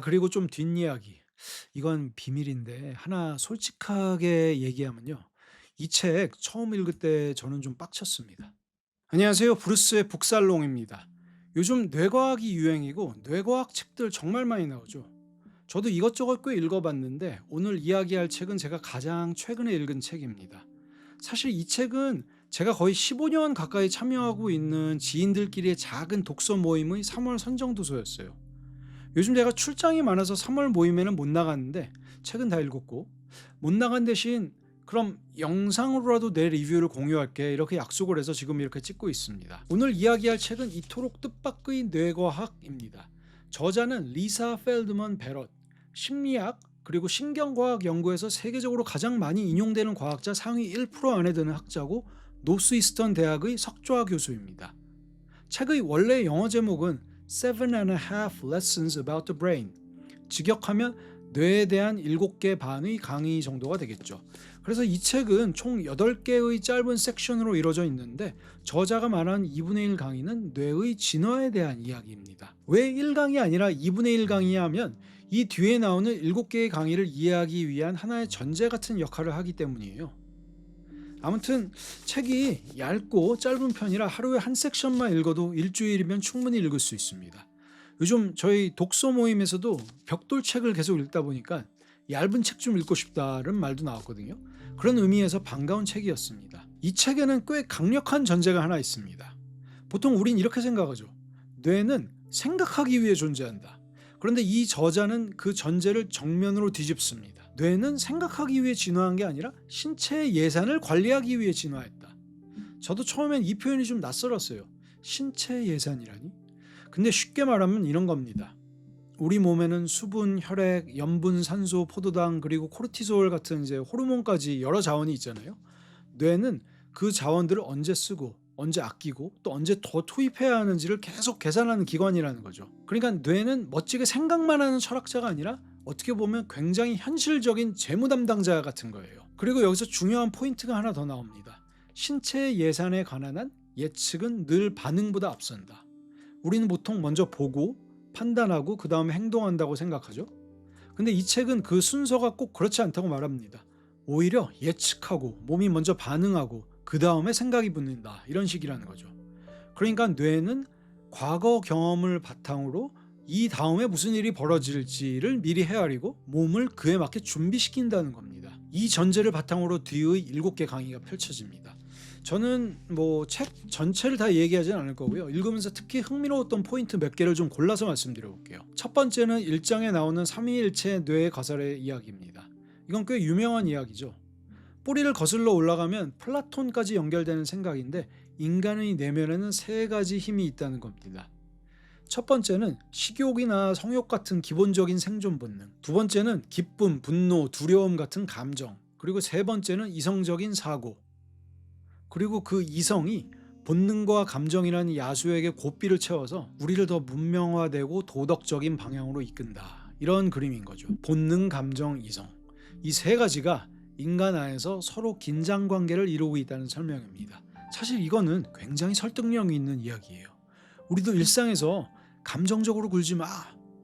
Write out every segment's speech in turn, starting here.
그리고 좀 뒷이야기. 이건 비밀인데 하나 솔직하게 얘기하면요. 이 책 처음 읽을 때 저는 좀 빡쳤습니다. 안녕하세요. 브루스의 북살롱입니다. 요즘 뇌과학이 유행이고 뇌과학 책들 정말 많이 나오죠. 저도 이것저것 꽤 읽어봤는데 오늘 이야기할 책은 제가 가장 최근에 읽은 책입니다. 사실 이 책은 제가 거의 15년 가까이 참여하고 있는 지인들끼리의 작은 독서 모임의 3월 선정도서였어요. 요즘 제가 출장이 많아서 3월 모임에는 못 나갔는데 책은 다 읽었고, 못 나간 대신 그럼 영상으로라도 내 리뷰를 공유할게 이렇게 약속을 해서 지금 이렇게 찍고 있습니다. 오늘 이야기할 책은 이토록 뜻밖의 뇌과학입니다. 저자는 리사 펠드먼 베럿, 심리학 그리고 신경과학 연구에서 세계적으로 가장 많이 인용되는 과학자 상위 1% 안에 드는 학자고, 노스이스턴 대학의 석좌 교수입니다. 책의 원래 영어 제목은 Seven and a Half Lessons About the Brain, 직역하면 뇌에 대한 7개 반의 강의 정도가 되겠죠. 그래서 이 책은 총 8개의 짧은 섹션으로 이루어져 있는데, 저자가 말한 2분의 1 강의는 뇌의 진화에 대한 이야기입니다. 왜 1강이 아니라 2분의 1 강이냐 하면 이 뒤에 나오는 7개의 강의를 이해하기 위한 하나의 전제 같은 역할을 하기 때문이에요. 아무튼 책이 얇고 짧은 편이라 하루에 한 섹션만 읽어도 일주일이면 충분히 읽을 수 있습니다. 요즘 저희 독서 모임에서도 벽돌 책을 계속 읽다 보니까 얇은 책 좀 읽고 싶다는 말도 나왔거든요. 그런 의미에서 반가운 책이었습니다. 이 책에는 꽤 강력한 전제가 하나 있습니다. 보통 우린 이렇게 생각하죠. 뇌는 생각하기 위해 존재한다. 그런데 이 저자는 그 전제를 정면으로 뒤집습니다. 뇌는 생각하기 위해 진화한 게 아니라 신체의 예산을 관리하기 위해 진화했다. 저도 처음엔 이 표현이 좀 낯설었어요. 신체 예산이라니? 근데 쉽게 말하면 이런 겁니다. 우리 몸에는 수분, 혈액, 염분, 산소, 포도당 그리고 코르티솔 같은 이제 호르몬까지 여러 자원이 있잖아요. 뇌는 그 자원들을 언제 쓰고 언제 아끼고 또 언제 더 투입해야 하는지를 계속 계산하는 기관이라는 거죠. 그러니까 뇌는 멋지게 생각만 하는 철학자가 아니라 어떻게 보면 굉장히 현실적인 재무 담당자 같은 거예요. 그리고 여기서 중요한 포인트가 하나 더 나옵니다. 신체 예산에 관한 한 예측은 늘 반응보다 앞선다. 우리는 보통 먼저 보고 판단하고 그 다음에 행동한다고 생각하죠. 근데 이 책은 그 순서가 꼭 그렇지 않다고 말합니다. 오히려 예측하고 몸이 먼저 반응하고 그 다음에 생각이 붙는다, 이런 식이라는 거죠. 그러니까 뇌는 과거 경험을 바탕으로 이 다음에 무슨 일이 벌어질지를 미리 헤아리고 몸을 그에 맞게 준비시킨다는 겁니다. 이 전제를 바탕으로 뒤의 7개 강의가 펼쳐집니다. 저는 뭐 책 전체를 다 얘기하진 않을 거고요. 읽으면서 특히 흥미로웠던 포인트 몇 개를 좀 골라서 말씀드려 볼게요. 첫 번째는 1장에 나오는 삼위일체 뇌의 가설의 이야기입니다. 이건 꽤 유명한 이야기죠. 뿌리를 거슬러 올라가면 플라톤까지 연결되는 생각인데, 인간의 내면에는 3가지 힘이 있다는 겁니다. 첫 번째는 식욕이나 성욕 같은 기본적인 생존 본능, 두 번째는 기쁨, 분노, 두려움 같은 감정, 그리고 세 번째는 이성적인 사고, 그리고 그 이성이 본능과 감정이라는 야수에게 고삐를 채워서 우리를 더 문명화되고 도덕적인 방향으로 이끈다, 이런 그림인 거죠. 본능, 감정, 이성, 이 3가지가 인간 안에서 서로 긴장관계를 이루고 있다는 설명입니다. 사실 이거는 굉장히 설득력이 있는 이야기예요. 우리도 일상에서 감정적으로 굴지 마,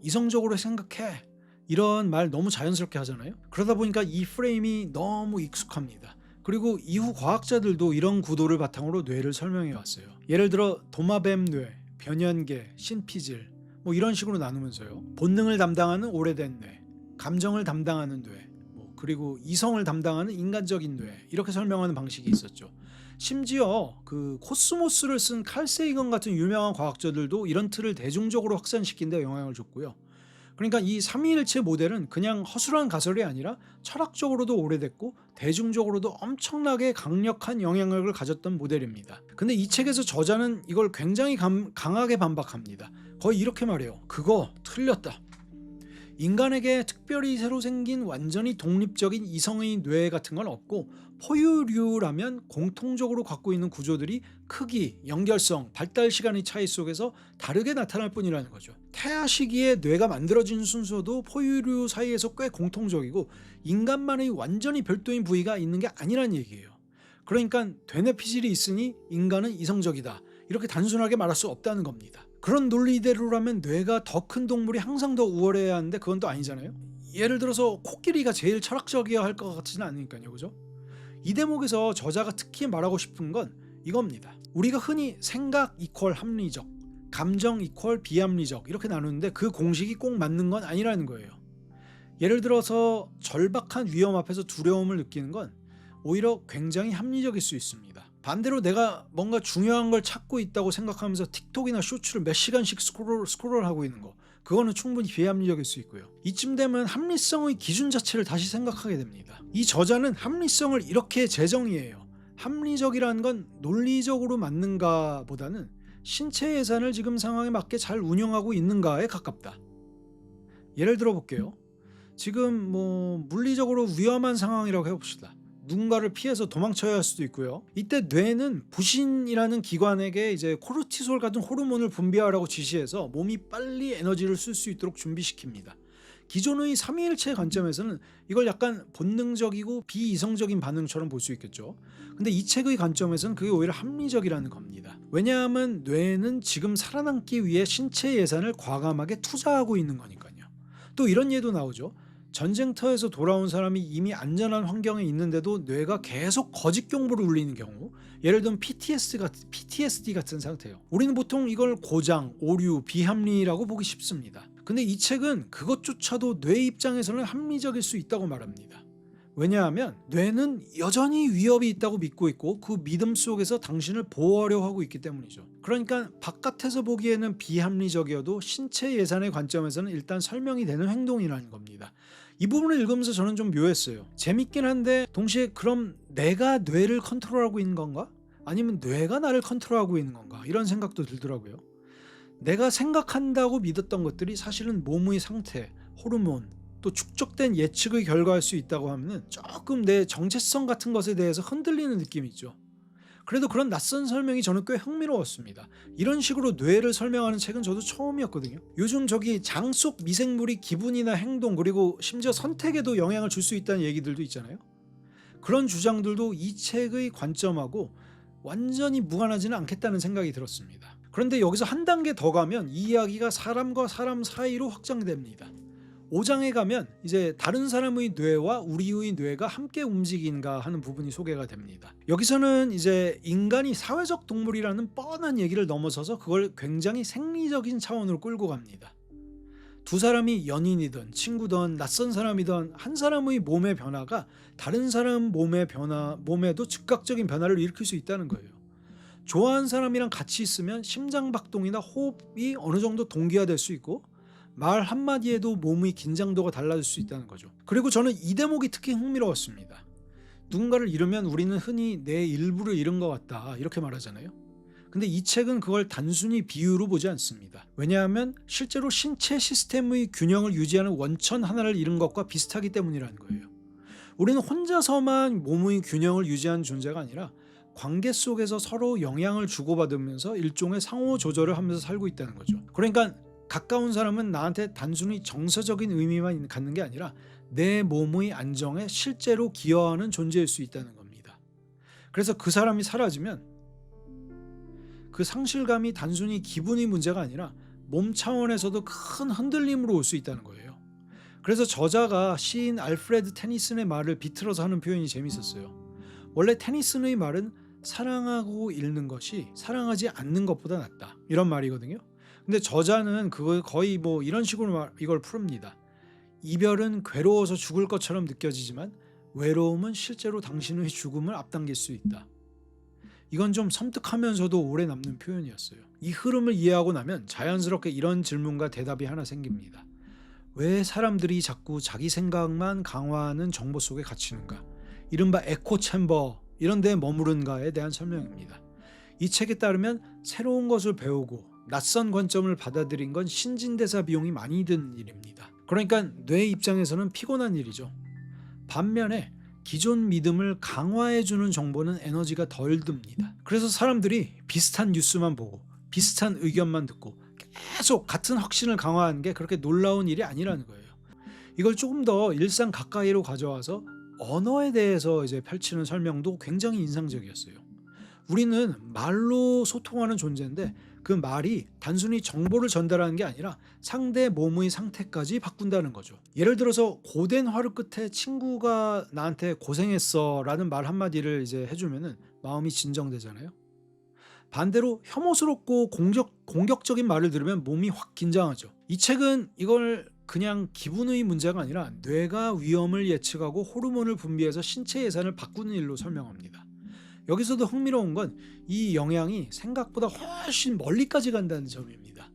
이성적으로 생각해, 이런 말 너무 자연스럽게 하잖아요. 그러다 보니까 이 프레임이 너무 익숙합니다. 그리고 이후 과학자들도 이런 구도를 바탕으로 뇌를 설명해 왔어요. 예를 들어 도마뱀 뇌, 변연계, 신피질 뭐 이런 식으로 나누면서요. 본능을 담당하는 오래된 뇌, 감정을 담당하는 뇌, 그리고 이성을 담당하는 인간적인 뇌, 이렇게 설명하는 방식이 있었죠. 심지어 그 코스모스를 쓴 칼 세이건 같은 유명한 과학자들도 이런 틀을 대중적으로 확산시킨 데 영향을 줬고요. 그러니까 이 삼위일체 모델은 그냥 허술한 가설이 아니라 철학적으로도 오래됐고 대중적으로도 엄청나게 강력한 영향력을 가졌던 모델입니다. 근데 이 책에서 저자는 이걸 굉장히 강하게 반박합니다. 거의 이렇게 말해요. 그거 틀렸다. 인간에게 특별히 새로 생긴 완전히 독립적인 이성의 뇌 같은 건 없고, 포유류라면 공통적으로 갖고 있는 구조들이 크기, 연결성, 발달 시간의 차이 속에서 다르게 나타날 뿐이라는 거죠. 태아 시기에 뇌가 만들어진 순서도 포유류 사이에서 꽤 공통적이고, 인간만의 완전히 별도인 부위가 있는 게 아니란 얘기예요. 그러니까 되뇌피질이 있으니 인간은 이성적이다, 이렇게 단순하게 말할 수 없다는 겁니다. 그런 논리대로라면 뇌가 더 큰 동물이 항상 더 우월해야 하는데 그건 또 아니잖아요. 예를 들어서 코끼리가 제일 철학적이어야 할 것 같지는 않으니까요. 그죠? 이 대목에서 저자가 특히 말하고 싶은 건 이겁니다. 우리가 흔히 생각 이퀄 합리적, 감정 이퀄 비합리적 이렇게 나누는데 그 공식이 꼭 맞는 건 아니라는 거예요. 예를 들어서 절박한 위험 앞에서 두려움을 느끼는 건 오히려 굉장히 합리적일 수 있습니다. 반대로 내가 뭔가 중요한 걸 찾고 있다고 생각하면서 틱톡이나 쇼츠를 몇 시간씩 스크롤하고 있는 거, 그거는 충분히 비합리적일 수 있고요. 이쯤 되면 합리성의 기준 자체를 다시 생각하게 됩니다. 이 저자는 합리성을 이렇게 재정의해요. 합리적이라는 건 논리적으로 맞는가 보다는 신체 예산을 지금 상황에 맞게 잘 운영하고 있는가에 가깝다. 예를 들어 볼게요. 지금 물리적으로 위험한 상황이라고 해봅시다. 누군가를 피해서 도망쳐야 할 수도 있고요. 이때 뇌는 부신이라는 기관에게 이제 코르티솔 같은 호르몬을 분비하라고 지시해서 몸이 빨리 에너지를 쓸 수 있도록 준비시킵니다. 기존의 삼위일체 관점에서는 이걸 약간 본능적이고 비이성적인 반응처럼 볼 수 있겠죠. 근데 이 책의 관점에서는 그게 오히려 합리적이라는 겁니다. 왜냐하면 뇌는 지금 살아남기 위해 신체 예산을 과감하게 투자하고 있는 거니까요. 또 이런 예도 나오죠. 전쟁터에서 돌아온 사람이 이미 안전한 환경에 있는데도 뇌가 계속 거짓 경보를 울리는 경우, 예를 들면 PTSD 같은 상태예요. 우리는 보통 이걸 고장, 오류, 비합리라고 보기 쉽습니다. 근데 이 책은 그것조차도 뇌 입장에서는 합리적일 수 있다고 말합니다. 왜냐하면 뇌는 여전히 위협이 있다고 믿고 있고 그 믿음 속에서 당신을 보호하려 하고 있기 때문이죠. 그러니까 바깥에서 보기에는 비합리적이어도 신체 예산의 관점에서는 일단 설명이 되는 행동이라는 겁니다. 이 부분을 읽으면서 저는 좀 묘했어요. 재밌긴 한데 동시에 그럼 내가 뇌를 컨트롤하고 있는 건가? 아니면 뇌가 나를 컨트롤하고 있는 건가? 이런 생각도 들더라고요. 내가 생각한다고 믿었던 것들이 사실은 몸의 상태, 호르몬, 또 축적된 예측의 결과일 수 있다고 하면 조금 내 정체성 같은 것에 대해서 흔들리는 느낌이 있죠. 그래도 그런 낯선 설명이 저는 꽤 흥미로웠습니다. 이런 식으로 뇌를 설명하는 책은 저도 처음이었거든요. 요즘 저기 장 속 미생물이 기분이나 행동 그리고 심지어 선택에도 영향을 줄 수 있다는 얘기들도 있잖아요. 그런 주장들도 이 책의 관점하고 완전히 무관하지는 않겠다는 생각이 들었습니다. 그런데 여기서 한 단계 더 가면 이 이야기가 사람과 사람 사이로 확장됩니다. 5장에 가면 이제 다른 사람의 뇌와 우리의 뇌가 함께 움직인가 하는 부분이 소개가 됩니다. 여기서는 이제 인간이 사회적 동물이라는 뻔한 얘기를 넘어서서 그걸 굉장히 생리적인 차원으로 끌고 갑니다. 두 사람이 연인이든 친구든 낯선 사람이든 한 사람의 몸의 변화가 다른 사람 몸에도 즉각적인 변화를 일으킬 수 있다는 거예요. 좋아하는 사람이랑 같이 있으면 심장박동이나 호흡이 어느 정도 동기화될 수 있고 말 한마디에도 몸의 긴장도가 달라질 수 있다는 거죠. 그리고 저는 이 대목이 특히 흥미로웠습니다. 누군가를 잃으면 우리는 흔히 내 일부를 잃은 것 같다 이렇게 말하잖아요. 근데 이 책은 그걸 단순히 비유로 보지 않습니다. 왜냐하면 실제로 신체 시스템의 균형을 유지하는 원천 하나를 잃은 것과 비슷하기 때문이라는 거예요. 우리는 혼자서만 몸의 균형을 유지하는 존재가 아니라 관계 속에서 서로 영향을 주고받으면서 일종의 상호 조절을 하면서 살고 있다는 거죠. 그러니까 가까운 사람은 나한테 단순히 정서적인 의미만 갖는 게 아니라 내 몸의 안정에 실제로 기여하는 존재일 수 있다는 겁니다. 그래서 그 사람이 사라지면 그 상실감이 단순히 기분의 문제가 아니라 몸 차원에서도 큰 흔들림으로 올 수 있다는 거예요. 그래서 저자가 시인 알프레드 테니슨의 말을 비틀어서 하는 표현이 재밌었어요. 원래 테니슨의 말은 사랑하고 잃는 것이 사랑하지 않는 것보다 낫다 이런 말이거든요. 근데 저자는 그걸 거의 이런 식으로 이걸 풉니다. 이별은 괴로워서 죽을 것처럼 느껴지지만 외로움은 실제로 당신의 죽음을 앞당길 수 있다. 이건 좀 섬뜩하면서도 오래 남는 표현이었어요. 이 흐름을 이해하고 나면 자연스럽게 이런 질문과 대답이 하나 생깁니다. 왜 사람들이 자꾸 자기 생각만 강화하는 정보 속에 갇히는가? 이른바 에코 챔버 이런 데에 머무른가에 대한 설명입니다. 이 책에 따르면 새로운 것을 배우고 낯선 관점을 받아들인 건 신진대사 비용이 많이 든 일입니다. 그러니까 뇌 입장에서는 피곤한 일이죠. 반면에 기존 믿음을 강화해주는 정보는 에너지가 덜 듭니다. 그래서 사람들이 비슷한 뉴스만 보고 비슷한 의견만 듣고 계속 같은 확신을 강화하는 게 그렇게 놀라운 일이 아니라는 거예요. 이걸 조금 더 일상 가까이로 가져와서 언어에 대해서 이제 펼치는 설명도 굉장히 인상적이었어요. 우리는 말로 소통하는 존재인데 그 말이 단순히 정보를 전달하는 게 아니라 상대 몸의 상태까지 바꾼다는 거죠. 예를 들어서 고된 하루 끝에 친구가 나한테 고생했어 라는 말 한마디를 이제 해주면은 마음이 진정되잖아요. 반대로 혐오스럽고 공격적인 말을 들으면 몸이 확 긴장하죠. 이 책은 이걸 그냥 기분의 문제가 아니라 뇌가 위험을 예측하고 호르몬을 분비해서 신체 예산을 바꾸는 일로 설명합니다. 여기서도 흥미로운 건 이 영향이 생각보다 훨씬 멀리까지 간다는 점입니다.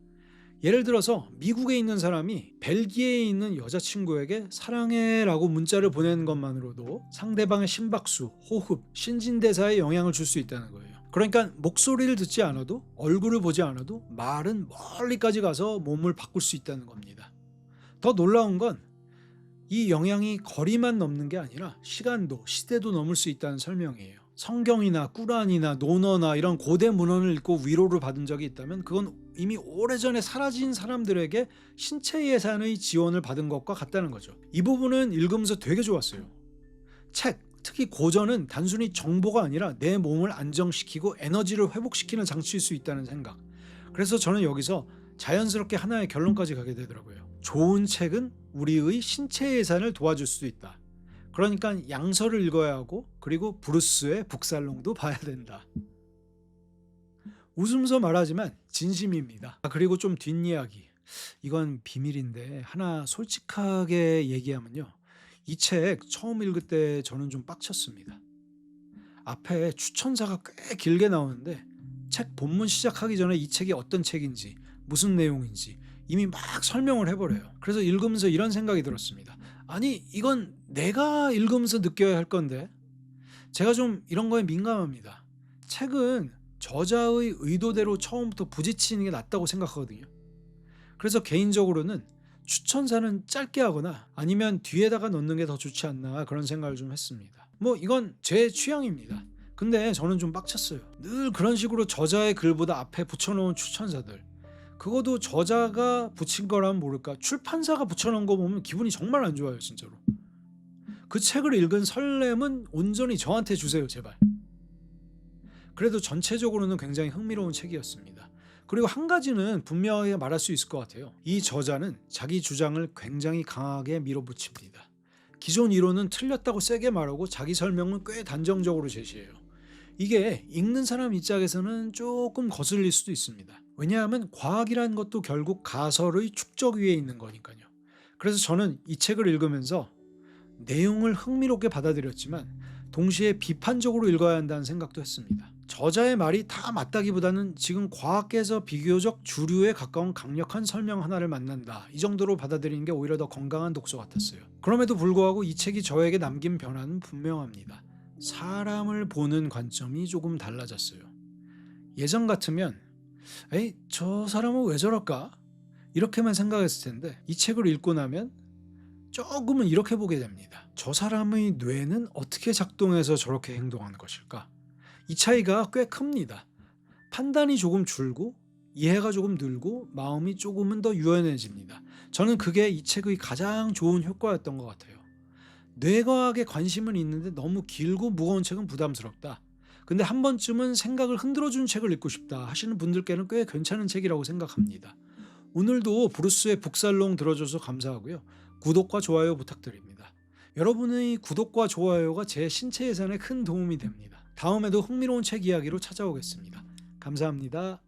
예를 들어서 미국에 있는 사람이 벨기에에 있는 여자친구에게 사랑해 라고 문자를 보내는 것만으로도 상대방의 심박수, 호흡, 신진대사에 영향을 줄 수 있다는 거예요. 그러니까 목소리를 듣지 않아도, 얼굴을 보지 않아도 말은 멀리까지 가서 몸을 바꿀 수 있다는 겁니다. 더 놀라운 건 이 영향이 거리만 넘는 게 아니라 시간도, 시대도 넘을 수 있다는 설명이에요. 성경이나 꾸란이나 논어나 이런 고대 문헌을 읽고 위로를 받은 적이 있다면 그건 이미 오래전에 사라진 사람들에게 신체 예산의 지원을 받은 것과 같다는 거죠. 이 부분은 읽으면서 되게 좋았어요. 책, 특히 고전은 단순히 정보가 아니라 내 몸을 안정시키고 에너지를 회복시키는 장치일 수 있다는 생각. 그래서 저는 여기서 자연스럽게 하나의 결론까지 가게 되더라고요. 좋은 책은 우리의 신체 예산을 도와줄 수 있다. 그러니까 양서를 읽어야 하고, 그리고 브루스의 북살롱도 봐야 된다. 웃으면서 말하지만 진심입니다. 그리고 좀 뒷이야기. 이건 비밀인데 하나 솔직하게 얘기하면요. 이 책 처음 읽을 때 저는 좀 빡쳤습니다. 앞에 추천사가 꽤 길게 나오는데 책 본문 시작하기 전에 이 책이 어떤 책인지, 무슨 내용인지 이미 막 설명을 해버려요. 그래서 읽으면서 이런 생각이 들었습니다. 아니, 이건 내가 읽으면서 느껴야 할 건데. 제가 좀 이런 거에 민감합니다. 책은 저자의 의도대로 처음부터 부딪히는 게 낫다고 생각하거든요. 그래서 개인적으로는 추천사는 짧게 하거나 아니면 뒤에다가 넣는 게 더 좋지 않나 그런 생각을 좀 했습니다. 뭐 이건 제 취향입니다. 근데 저는 좀 빡쳤어요. 늘 그런 식으로 저자의 글보다 앞에 붙여놓은 추천사들, 그것도 저자가 붙인 거라면 모를까 출판사가 붙여놓은 거 보면 기분이 정말 안 좋아요, 진짜로. 그 책을 읽은 설렘은 온전히 저한테 주세요, 제발. 그래도 전체적으로는 굉장히 흥미로운 책이었습니다. 그리고 한 가지는 분명하게 말할 수 있을 것 같아요. 이 저자는 자기 주장을 굉장히 강하게 밀어붙입니다. 기존 이론은 틀렸다고 세게 말하고 자기 설명은 꽤 단정적으로 제시해요. 이게 읽는 사람 입장에서는 조금 거슬릴 수도 있습니다. 왜냐하면 과학이라는 것도 결국 가설의 축적 위에 있는 거니까요. 그래서 저는 이 책을 읽으면서 내용을 흥미롭게 받아들였지만 동시에 비판적으로 읽어야 한다는 생각도 했습니다. 저자의 말이 다 맞다기보다는 지금 과학계에서 비교적 주류에 가까운 강력한 설명 하나를 만난다, 이 정도로 받아들이는 게 오히려 더 건강한 독서 같았어요. 그럼에도 불구하고 이 책이 저에게 남긴 변화는 분명합니다. 사람을 보는 관점이 조금 달라졌어요. 예전 같으면 에이, 저 사람은 왜 저럴까? 이렇게만 생각했을 텐데 이 책을 읽고 나면 조금은 이렇게 보게 됩니다. 저 사람의 뇌는 어떻게 작동해서 저렇게 행동하는 것일까? 이 차이가 꽤 큽니다. 판단이 조금 줄고 이해가 조금 늘고 마음이 조금은 더 유연해집니다. 저는 그게 이 책의 가장 좋은 효과였던 것 같아요. 뇌과학에 관심은 있는데 너무 길고 무거운 책은 부담스럽다. 근데 한 번쯤은 생각을 흔들어주는 책을 읽고 싶다 하시는 분들께는 꽤 괜찮은 책이라고 생각합니다. 오늘도 브루스의 북살롱 들어줘서 감사하고요. 구독과 좋아요 부탁드립니다. 여러분의 구독과 좋아요가 제 신체 예산에 큰 도움이 됩니다. 다음에도 흥미로운 책 이야기로 찾아오겠습니다. 감사합니다.